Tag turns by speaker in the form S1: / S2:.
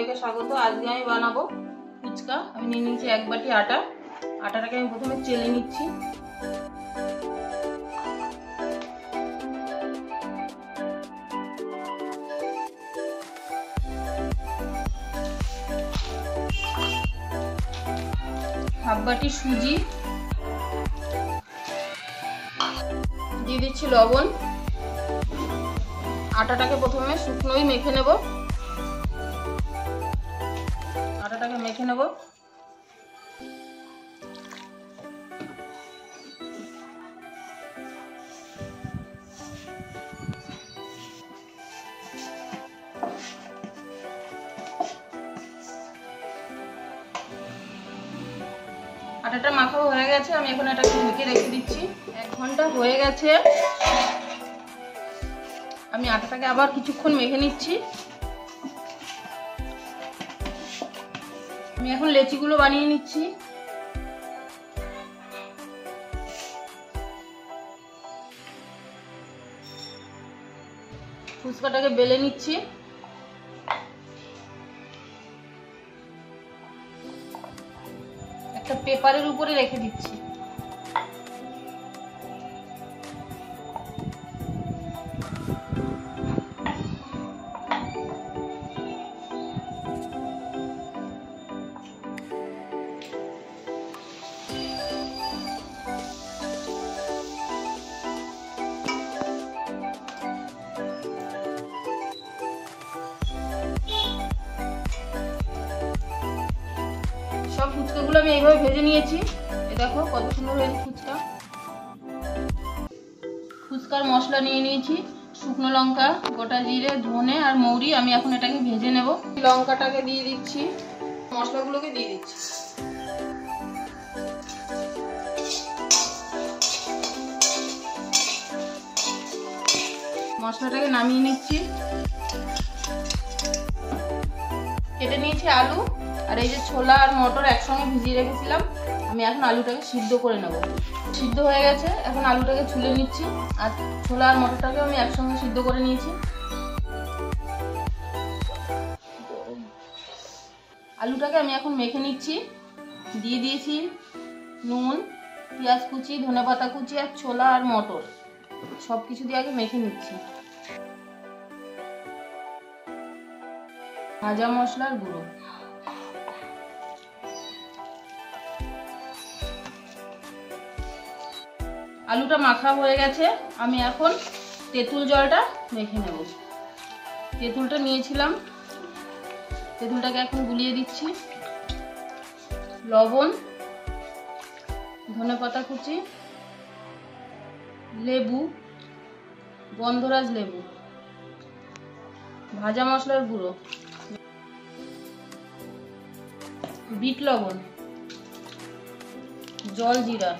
S1: সবাইকে স্বাগত। আজকে আমি বানাবো ফুচকা। আমি নিয়ে নিয়েছি 1 বাটি আটা। আটাটাকে আমি প্রথমে চেলে নিচ্ছি। হাফ বাটি সুজি দিয়ে দিচ্ছি, লবণ। আটাটাকে প্রথমে শুকনোই মেখে নেব। আটাটাকে মেখে নেব। আটাটা মাখা হয়ে গেছে, আমি এখন এটাকে ঢেকে রেখে দিচ্ছি। 1 ঘন্টা হয়ে গেছে। আমি আটাটাকে আবার কিছুক্ষণ মেখে নিচ্ছি। আমি এখন লেচিগুলো বানিয়ে নিচ্ছি। ফুচকাটাকে বেলে নিচ্ছি। একটা পেপারের উপরে রেখে দিচ্ছি। সব ফুচকাগুলো আমি এইভাবে ভেজে নিয়েছি। এই দেখো কত সুন্দর হয়েছে ফুচকা। ফুচকার মশলা নিয়ে নিয়েছি, শুকনো লঙ্কা, গোটা জিরে, ধনে আর মৌরি। আমি এখন এটাকে ভেজে নেব। লঙ্কাটাকে দিয়ে দিচ্ছি, মশলাগুলোকে দিয়ে দিচ্ছি। মশলাটাকে নামিয়ে নিচ্ছি। কেটে নিয়েছি আলু, আর এই যে ছোলা আর মটর একসঙ্গে ভিজিয়ে রেখেছিলাম। আমি এখন আলুটাকে সিদ্ধ করে নেব। সিদ্ধ হয়ে গেছে, এখন আলুটাকে ছুলে নিচ্ছি। আর ছোলা আর মটরটাকে আমি একসঙ্গে সিদ্ধ করে নিয়েছি। আলুটাকে আমি এখন মেখে নিচ্ছি। দিয়ে দিয়েছি নুন, পেঁয়াজ কুচি, ধনেপাতা কুচি আর ছোলা আর মটর সব কিছু দিয়ে আগে মেখে নিচ্ছি। ভাজা মশলার গুঁড়ো, আলুটা মাখা হয়ে গেছে। আমি এখন তেঁতুল জলটা মেখে নেব। তেঁতুলটা নিয়েছিলাম, তেঁতুলটাকে এখন গুলিয়ে দিচ্ছি। লবণ, ধনেপাতা কুচি, লেবু, গন্ধরাজ লেবু, ভাজা মশলার গুঁড়ো, বিট লবণ, জল জিরা,